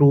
2,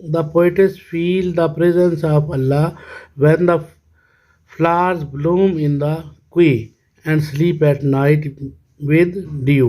the poets feel the presence of Allah when the flowers bloom in the quay and sleep at night with dew।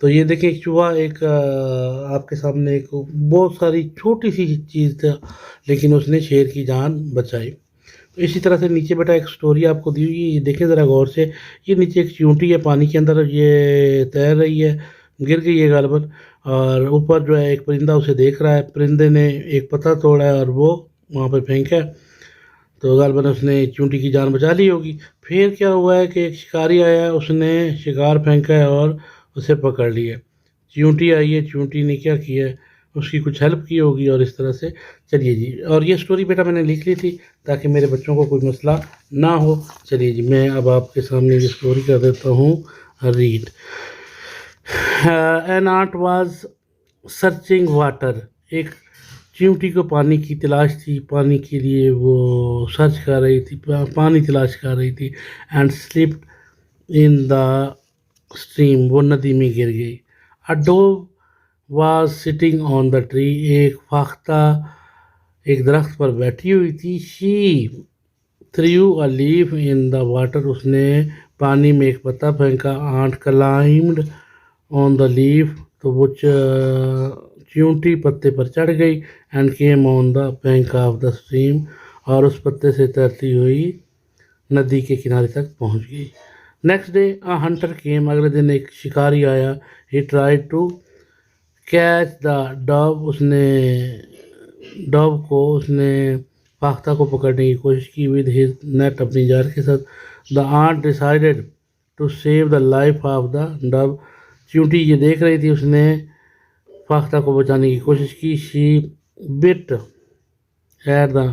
تو یہ دیکھیں ایک چوہا ایک آپ کے سامنے ایک بہت ساری چھوٹی سی چیز تھا لیکن اس نے شیر کی جان بچائی. تو اسی طرح سے نیچے بیٹا ایک سٹوری آپ کو دی ہوئی ہے، یہ دیکھیں ذرا غور سے. یہ نیچے ایک چیونٹی ہے پانی کے اندر، یہ تیر رہی ہے، گر گئی ہے غالباً، اور اوپر جو ہے ایک پرندہ اسے دیکھ رہا ہے. پرندے نے ایک پتہ توڑا ہے اور وہ وہاں پہ پھینکا ہے، تو غالباً اس نے چیونٹی کی جان بچا لی ہوگی. پھر کیا ہوا ہے کہ ایک شکاری آیا ہے، اس نے شکار پھینکا ہے اور اسے پکڑ لیا. چیونٹی آئی ہے، چیونٹی نے کیا کیا ہے، اس کی کچھ ہیلپ کی ہوگی اور اس طرح سے. چلیے جی، اور یہ سٹوری بیٹا میں نے لکھ لی تھی تاکہ میرے بچوں کو کوئی مسئلہ نہ ہو. چلیے جی، میں اب آپ کے سامنے یہ سٹوری کر دیتا ہوں read. An ant was searching water. ایک چیونٹی کو پانی کی تلاش تھی، پانی کے لیے وہ سرچ کر رہی تھی، پانی تلاش کر رہی تھی. And slipped in the stream. وہ ندی میں گر گئی. A dove was sitting on the tree. ایک فاختہ ایک درخت پر بیٹھی ہوئی تھی. She threw a leaf in the water. اس نے پانی میں ایک پتا پھینکا. Ant climbed on the leaf. تو وہ چیونٹی پتے پر چڑھ گئی. And came on the bank of the stream. اور اس پتے سے تیرتی ہوئی ندی کے کنارے تک پہنچ گئی. Next day a hunter came. اگلے دن ایک شکاری آیا. He tried to catch the dove. اس نے ڈو کو، اس نے فاختہ کو پکڑنے کی کوشش کی. With his net. اپنی جال کے ساتھ. The ant decided to save the life of the dove. چیونٹی یہ دیکھ رہی تھی، اس نے فاختہ کو بچانے کی کوشش کی. She bit at the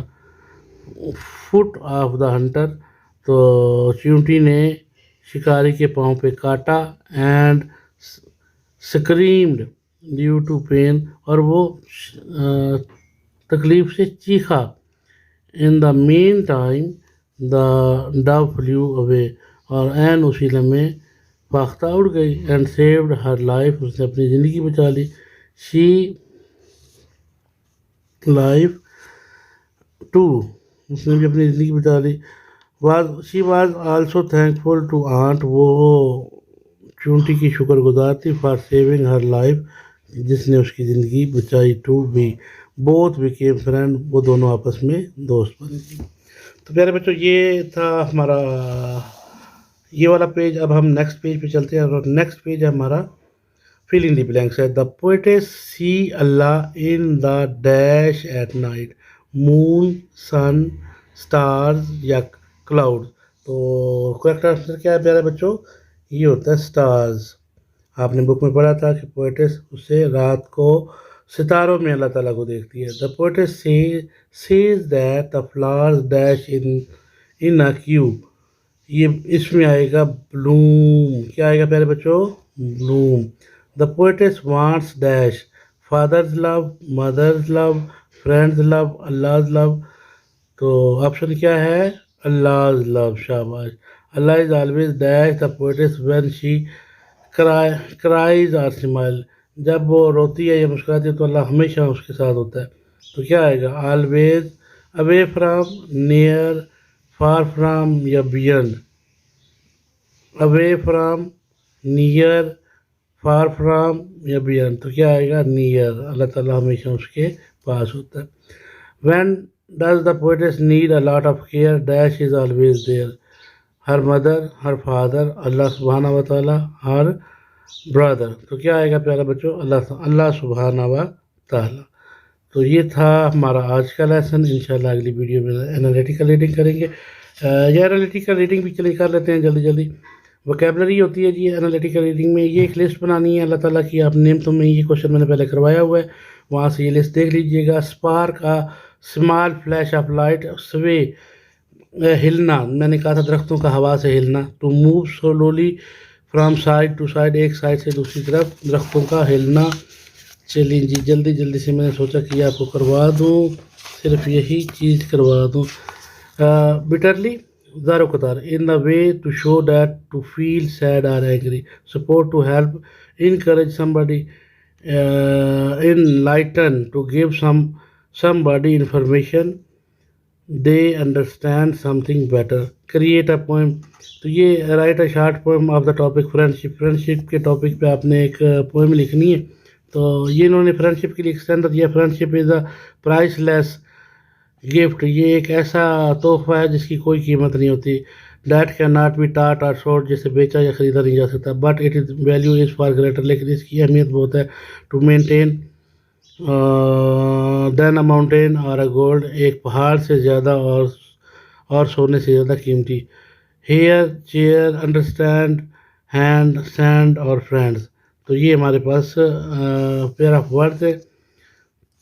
foot of the hunter. تو چیونٹی نے شکاری کے پاؤں پہ کاٹا. And screamed due to pain. اور وہ تکلیف سے چیخا. ان دا مین ٹائم دا ڈو فلیو اوے. اور این اسی لمحے فاختہ اڑ گئی. And saved her life. اس نے اپنی زندگی بچا لی. شی لائف ٹو. اس نے بھی اپنی زندگی بچا لی. She was also thankful to ant. وہ چیونٹی کی شکر گزار تھی. For saving her life. جس نے اس کی زندگی بچائی. To be both became friend. وہ دونوں آپس میں دوست بن گئے. تو پیارے بچوں، یہ تھا ہمارا یہ والا پیج. اب ہم نیکسٹ پیج پہ چلتے ہیں، اور نیکسٹ پیج ہے ہمارا فل ان دی بلینکس ہے. The poets see Allah in the dash at night. Moon, sun, stars یا کلاؤڈ. تو کریکٹ آنسر کیا ہے پیارے بچوں؟ یہ ہوتا ہے اسٹارز. آپ نے بک میں پڑھا تھا کہ پوئٹس اسے رات کو ستاروں میں اللہ تعالیٰ کو دیکھتی ہے. The poets says that the flowers dash in a cube. یہ اس میں آئے گا بلوم. کیا آئے گا پیارے بچوں؟ Bloom. The poets wants dash fathers love, mothers love, friends love, Allah's love. تو آپشن کیا ہے؟ اللہز لو. شاباش. Allah is always dash the poets when she cries or smile. جب وہ روتی ہے یا مسکراتی ہے تو اللہ ہمیشہ اس کے ساتھ ہوتا ہے. تو کیا آئے گا؟ Always, away from, near, far from یا beyond. Away from, near, far from یا بیانڈ. تو کیا آئے گا؟ نیئر. اللہ تعالیٰ ہمیشہ اس کے پاس ہوتا ہے. When does the poets need a lot of care dash is always there. Her mother, her father, Allah سبحانہ و تعالیٰ، ہر برادر. تو کیا آئے گا پیارا بچوں؟ اللہ سبحانہ و تعالیٰ. تو یہ تھا ہمارا آج کا لیسن. انشاءاللہ اگلی ویڈیو میں انالیٹیکل ریڈنگ کریں گے. یہ انالیٹیکل ریڈنگ بھی چلے کر لیتے ہیں جلدی جلدی. وکیبلری ہوتی ہے جی انالیٹیکل ریڈنگ میں. یہ ایک لسٹ بنانی ہے اللہ تعالیٰ کی. آپ نعمتوں میں یہ کوشچن میں نے پہلے کروایا ہوا ہے، وہاں سے یہ لسٹ دیکھ لیجئے گا. Spark a small flash of light. Sway, ہلنا. میں نے کہا تھا درختوں کا ہوا سے ہلنا. To move slowly from side to side. ایک سائڈ سے دوسری طرف درختوں کا ہلنا. چلیے جی، جلدی جلدی سے میں نے سوچا کہ آپ کو کروا دوں، صرف یہی چیز کروا دوں. بٹرلی، زارو قطار. In the way to show that to feel sad or angry. Support, to help, encourage somebody. Enlighten, to give somebody information. they understand something better. Create a poem. تو یہ write a short poem of the topic friendship. Friendship کے topic پہ آپ نے ایک poem لکھنی ہے. تو یہ انہوں نے فرینڈشپ کے لیے ایکسٹینڈر دیا. Friendship is a price less gift. یہ ایک ایسا تحفہ ہے جس کی کوئی قیمت نہیں ہوتی. That can not be taught or sold. جسے بیچا یا خریدا نہیں جا سکتا. But it is value is far greater. لیکن اس کی اہمیت بہت ہے. To maintain then a mountain or a gold. ایک پہاڑ سے زیادہ اور سونے سے زیادہ قیمتی. Hair chair understand hand sand or friends. تو یہ ہمارے پاس پیئر آف ورڈ ہے.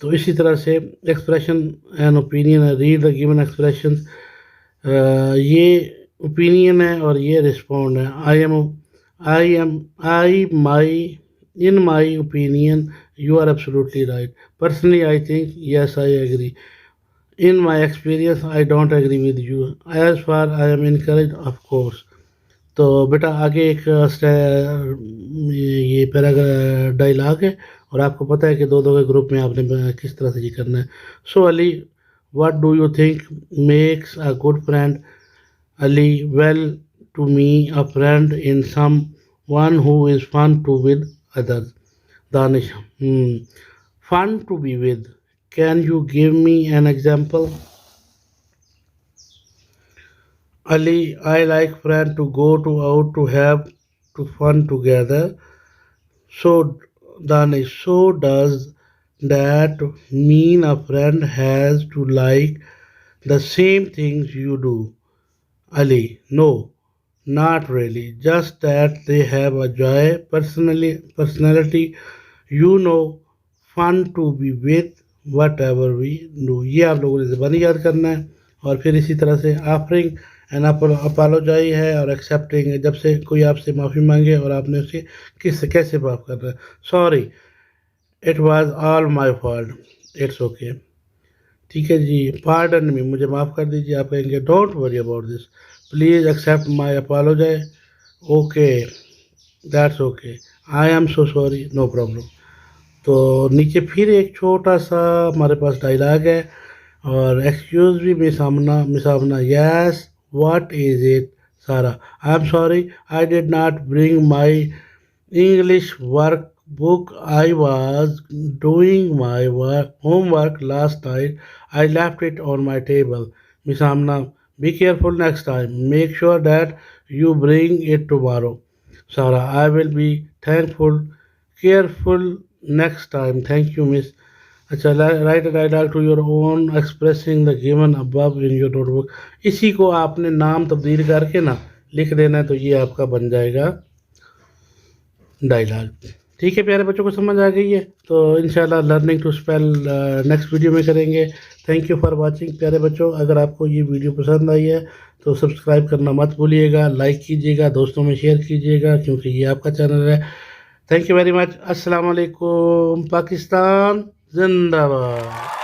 تو اسی طرح سے expression and opinion. Read the given expressions. یہ اوپینین ہے اور یہ رسپونڈ ہے. in my opinion you are absolutely right. Personally I think yes I agree. In my experience I don't agree with you. As far I am encouraged of course. تو بیٹا آگے ایک یہ dialogue ہے اور آپ کو پتہ ہے کہ دو کے گروپ میں آپ نے کس طرح سے یہ کرنا ہے. So Ali what do you think makes a good friend? Ali well to me a friend in someone who is fun to with others. Danish fun to be with. Can you give me an example? Ali, I like friends to go out to have to fun together. So, Danish, so does that mean a friend has to like the same things you do? Ali, no, not really. Just that they have a joy, personality, fun to be with, whatever we do. یہ آپ لوگوں نے زبانی یاد کرنا ہے. اور پھر اسی طرح سے آفرنگ اینڈ اپالوجائی ہے اور ایکسیپٹنگ ہے. جب سے کوئی آپ سے معافی مانگے اور آپ نے اسے کیسے معاف کرنا ہے. Sorry it was all my fault. It's okay. ٹھیک ہے جی. پارڈن می, مجھے معاف کر دیجیے. آپ کہیں گے don't worry about this. Please accept my apology. Okay that's okay. I am so sorry. No problem. تو نیچے پھر ایک چھوٹا سا ہمارے پاس ڈائلاگ ہے. اور ایکسکیوز بھی مس آمنا. Yes what is it Sara? I am sorry I did not bring my English workbook. I was doing my homework last night. I left it on my table. Miss Amna be careful next time. Make sure that you bring it tomorrow. Sara I will be careful next time. Thank you miss. اچھا write a dialogue to your own expressing the given above in your notebook. اسی کو آپ نے نام تبدیل کر کے نا لکھ دینا ہے. تو یہ آپ کا بن جائے گا ڈائلاگ. ٹھیک ہے پیارے بچوں کو سمجھ آ گئی ہے. تو انشاءاللہ learning to spell next video میں کریں گے. تھینک یو فار واچنگ پیارے بچوں. اگر آپ کو یہ ویڈیو پسند آئی ہے تو سبسکرائب کرنا مت بھولیے گا. لائک کیجیے گا, دوستوں میں شیئر کیجیے گا کیونکہ یہ آپ کا چینل ہے. Thank you very much. السلام علیکم. پاکستان زندہ باد.